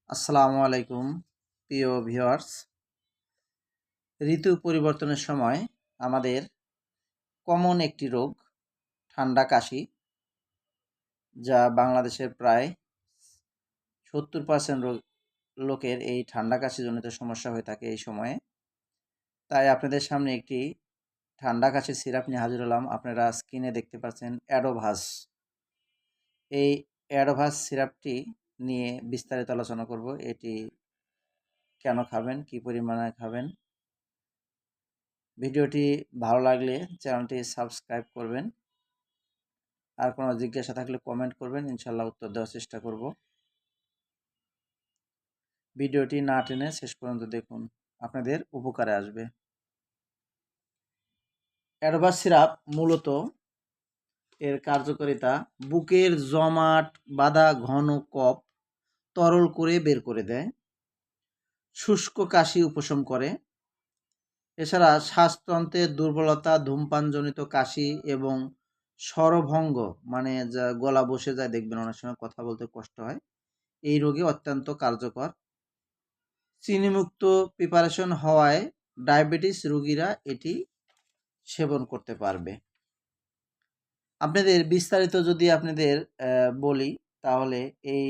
আসসালামু আলাইকুম প্রিয় ভিউয়ার্স। ঋতু পরিবর্তনের সময় আমাদের কমন একটি রোগ ঠান্ডা কাশি, যা বাংলাদেশের প্রায় 70% লোকের এই ঠান্ডা কাশিজনিত সমস্যা হয়ে থাকে এই সময়ে। তাই আপনাদের সামনে একটি ঠান্ডা কাশির সিরাপ নিয়ে হাজির হলাম। আপনারা স্ক্রিনে দেখতে পাচ্ছেন অ্যাডোভাস। এই অ্যাডোভাস সিরাপটি নিয়ে বিস্তারিত আলোচনা করব। এটি কেন খাবেন, কী পরিমাণে খাবেন। ভিডিওটি ভালো লাগলে চ্যানেলটি সাবস্ক্রাইব করবেন। আর কোনো জিজ্ঞাসা থাকলে কমেন্ট করবেন, ইনশাল্লাহ উত্তর দেওয়ার চেষ্টা করব। ভিডিওটি না টেনে শেষ পর্যন্ত দেখুন, আপনাদের উপকারে আসবে। অ্যাডোভাস সিরাপ মূলত এর কার্যকারিতা বুকের জমাট বাঁধা ঘন কফ তরল করে বের করে দেয়, শুষ্ক কাশি উপশম করে। এছাড়া শ্বাসতন্ত্রের দুর্বলতা, ধূমপানজনিত কাশি এবং স্বরভঙ্গ, মানে যা গলা বসে যায়, দেখবেন অনেক সময় কথা বলতে কষ্ট হয়, এই রোগে অত্যন্ত কার্যকর। চিনিমুক্ত প্রিপারেশন হওয়ায় ডায়াবেটিস রোগীরা এটি সেবন করতে পারবে। আপনাদের বিস্তারিত যদি আপনাদের বলি, তাহলে এই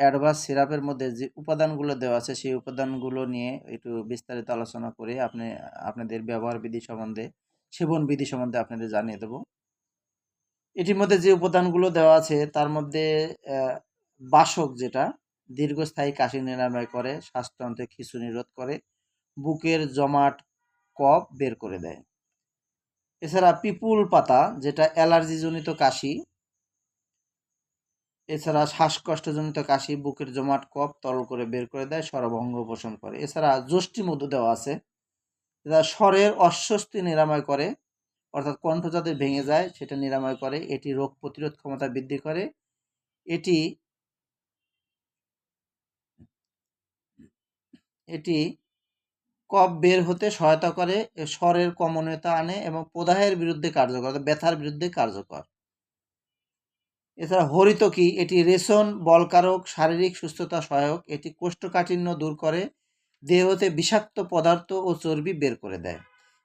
অ্যাডভাস সিরাপের মধ্যে যে উপাদানগুলো দেওয়া আছে সেই উপাদানগুলো নিয়ে একটু বিস্তারিত আলোচনা করে আপনাদের ব্যবহার বিধি সম্বন্ধে, সেবন বিধি সম্বন্ধে আপনাদের জানিয়ে দেব। এটির মধ্যে যে উপাদানগুলো দেওয়া আছে তার মধ্যে বাসক, যেটা দীর্ঘস্থায়ী কাশি নিরাময় করে, শ্বাসতন্ত্রে খিঁচুনি রোধ করে, বুকের জমাট কফ বের করে দেয়। এছাড়া পিপুল পাতা, যেটা অ্যালার্জিজনিত কাশি, এছাড়া শ্বাসকষ্টজনিত কাশি, বুকের জমাট কফ তরল করে বের করে দেয়, স্বরভঙ্গ উপশম করে। এছাড়া যষ্টি মধু দেওয়া আছে, যা স্বরের অস্বস্তি নিরাময় করে, অর্থাৎ কণ্ঠ যাদের ভেঙে যায় সেটা নিরাময় করে। এটি রোগ প্রতিরোধ ক্ষমতা বৃদ্ধি করে। এটি এটি কফ বের হতে সহায়তা করে, স্বরের কমনীয়তা আনে এবং প্রদাহের বিরুদ্ধে কার্যকর, ব্যথার বিরুদ্ধে কার্যকর। এছাড়া হরিতকি, এটি রেশন বলকারক, শারীরিক সুস্থতা সহায়ক। এটি কোষ্ঠকাঠিন্য দূর করে, দেহ হতে বিষাক্ত পদার্থ ও চর্বি বের করে দেয়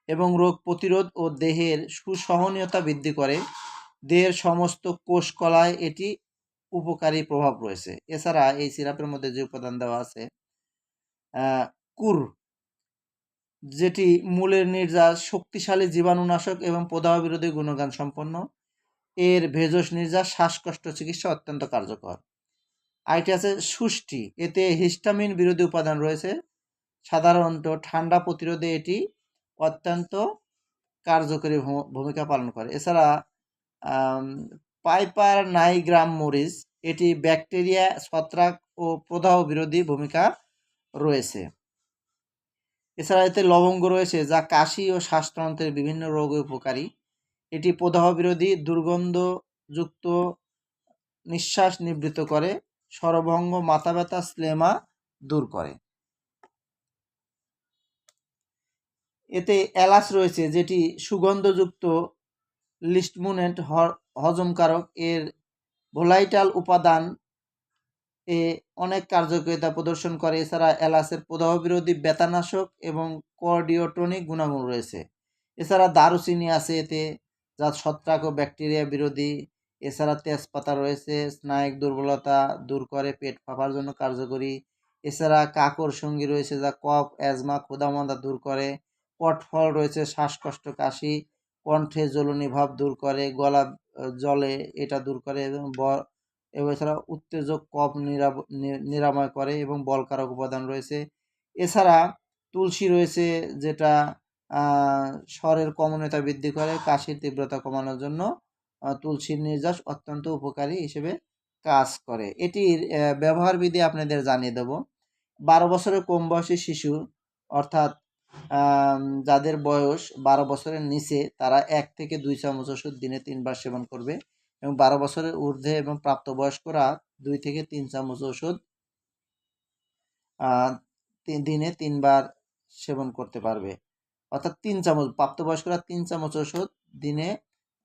এবং রোগ প্রতিরোধ ও দেহের সুসহনীয়তা বৃদ্ধি করে। দেহের সমস্ত কোষকলায় এটি উপকারী প্রভাব রয়েছে। এছাড়া এই সিরাপের মধ্যে যে উপাদান দেওয়া আছে, কুর, যেটি মূলের নির্যাস, শক্তিশালী জীবাণুনাশক এবং প্রদাহ বিরোধী গুণগান সম্পন্ন। এর ভেষজ নির্যাস শ্বাসকষ্ট চিকিৎসা অত্যন্ত কার্যকর। আরেকটি আছে সুষ্টি, এতে হিস্টামিন বিরোধী উপাদান রয়েছে। সাধারণত ঠান্ডা প্রতিরোধে এটি অত্যন্ত কার্যকরী ভূমিকা পালন করে। এছাড়া পাইপার নাইগ্রাম মরিচ, এটি ব্যাকটেরিয়া, ছত্রাক ও প্রদাহ বিরোধী ভূমিকা রয়েছে। এছাড়া এতে লবঙ্গ রয়েছে, যা কাশি ও শ্বাসতন্ত্রের বিভিন্ন রোগে উপকারী। এটি প্রদাহ বিরোধী, দুর্গন্ধযুক্ত নিঃশ্বাস নিবৃত্ত করে, স্বরভঙ্গ, মাথা ব্যথা, স্লেমা দূর করে। এতে এলাচ রয়েছে, যেটি সুগন্ধযুক্ত লিস্টমুনেন্ট হজমকারক। এর ভোলাইটাল উপাদান এ অনেক কার্যকারিতা প্রদর্শন করে। এছাড়া এলাচের প্রদাহ বিরোধী, ব্যথানাশক এবং কার্ডিওটনিক গুণাগুণ রয়েছে। এছাড়া দারুচিনি আছে এতে, যা ছত্রাক ও ব্যাকটেরিয়া বিরোধী। এছাড়া তেজপাতা রয়েছে, স্নায়ুক দুর্বলতা দূর করে, পেট ফাঁপার জন্য কার্যকরী। এছাড়া কাকর সঙ্গী রয়েছে, যা কফ, অ্যাজমা, ক্ষুধামন্দা দূর করে। পটফল রয়েছে, শ্বাসকষ্ট, কাশি, কণ্ঠে জ্বলনি ভাব দূর করে, গলা জলে এটা দূর করে এবং এছাড়া উত্তেজক কফ নিরাময় করে এবং বলকারক উপাদান রয়েছে। এছাড়া তুলসী রয়েছে, যেটা স্বরের কমনীয়তা বৃদ্ধি করে, কাশির তীব্রতা কমানোর জন্য তুলসীর নির্যাস অত্যন্ত উপকারী হিসেবে কাজ করে। এটির ব্যবহার বিধি আপনাদের জানিয়ে দেব। 12 বছরের কম বয়সী শিশু, অর্থাৎ যাদের বয়স 12 বছরের নিচে, তারা 1 থেকে 2 চামচ ওষুধ দিনে 3 বার সেবন করবে এবং 12 বছরের ঊর্ধ্বে এবং প্রাপ্তবয়স্করা 2 থেকে 3 চামচ ওষুধ দিনে 3 বার সেবন করতে পারবে। অর্থাৎ 3 চামচ, প্রাপ্তবয়স্করা 3 চামচ ওষুধ দিনে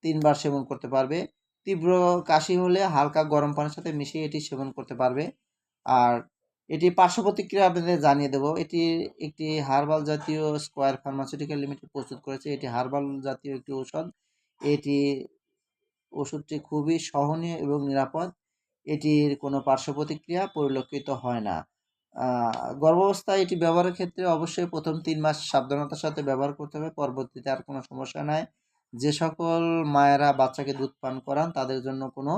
3 বার সেবন করতে পারবে। তীব্র কাশি হলে হালকা গরম পানির সাথে মিশিয়ে এটি সেবন করতে পারবে। আর এটি পার্শ্ব প্রতিক্রিয়া আপনাদের জানিয়ে দেব। এটি একটি হার্বাল জাতীয় স্কয়ার ফার্মাসিউটিক্যাল লিমিটেড প্রস্তুত করেছে। এটি হার্বাল জাতীয় একটি ঔষধ। এটি ওষুধটি খুবই সহনীয় এবং নিরাপদ। এটির কোনো পার্শ্ব প্রতিক্রিয়া পরিলক্ষিত হয় না। গর্ভাবস্থায় এটি ব্যবহারের ক্ষেত্রে অবশ্যই প্রথম ৩ মাস সাবধানতার সাথে ব্যবহার করতে হবে। পরবর্তীতে আর কোনো সমস্যা নাই। যে সকল মায়েরা বাচ্চাকে দুধ পান করান তাদের জন্য কোনো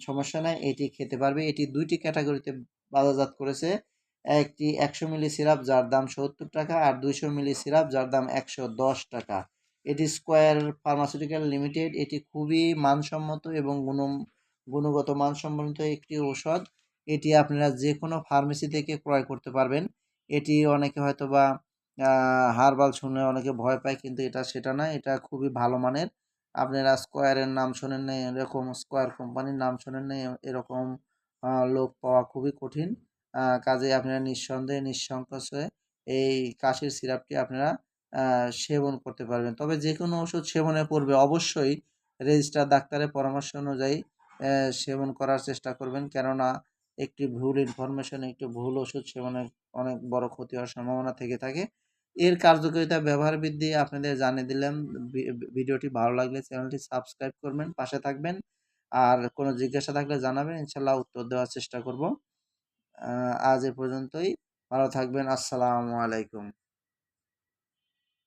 সমস্যা নাই। এটি খেতে পারবে। এটি ২ টি ক্যাটাগরিতে বাজারজাত করেছে। একটি ১০০ মিলি সিরাপ যার দাম ৳৭০ আর ২০০ মিলি সিরাপ যার দাম ৳১১০। এটি স্কয়ার ফার্মাসিউটিক্যাল লিমিটেড। এটি খুবই মানসম্মত এবং গুণগত মানসম্মত একটি ঔষধ। এটি আপনারা যেকোনো ফার্মেসি থেকে ক্রয় করতে পারবেন। এটি অনেকে হয়তোবা হার্বাল শুনে অনেকে ভয় পায়, কিন্তু এটা সেটা না। এটা খুবই ভালো মানের। আপনারা স্কয়ারের নাম শোনেন নাই, এরকম স্কয়ার কোম্পানির নাম শোনেন নাই, এরকম লোক পাওয়া খুবই কঠিন। কাজেই আপনারা নিঃসন্দেহে নিঃসংকোচে এই কাশির সিরাপটি আপনারা সেবন করতে পারবেন। তবে যেকোনো ওষুধ সেবনের পূর্বে অবশ্যই রেজিস্টার ডাক্তারের পরামর্শ অনুযায়ী সেবন করার চেষ্টা করবেন। কেননা একটি ভুল ইনফরমেশন, একটি ভুল ওষুধ সেবনে অনেক বড় ক্ষতি হওয়ার সম্ভাবনা থেকে থাকে। এর কার্যকারিতা, ব্যবহার বিধি আপনাদের জানিয়ে দিলাম। ভিডিওটি ভালো লাগলে চ্যানেলটি সাবস্ক্রাইব করবেন, পাশে থাকবেন। আর কোনো জিজ্ঞাসা থাকলে জানাবেন, ইনশাআল্লাহ উত্তর দেওয়ার চেষ্টা করব। আজ এ পর্যন্তই। ভালো থাকবেন। আসসালামু আলাইকুম।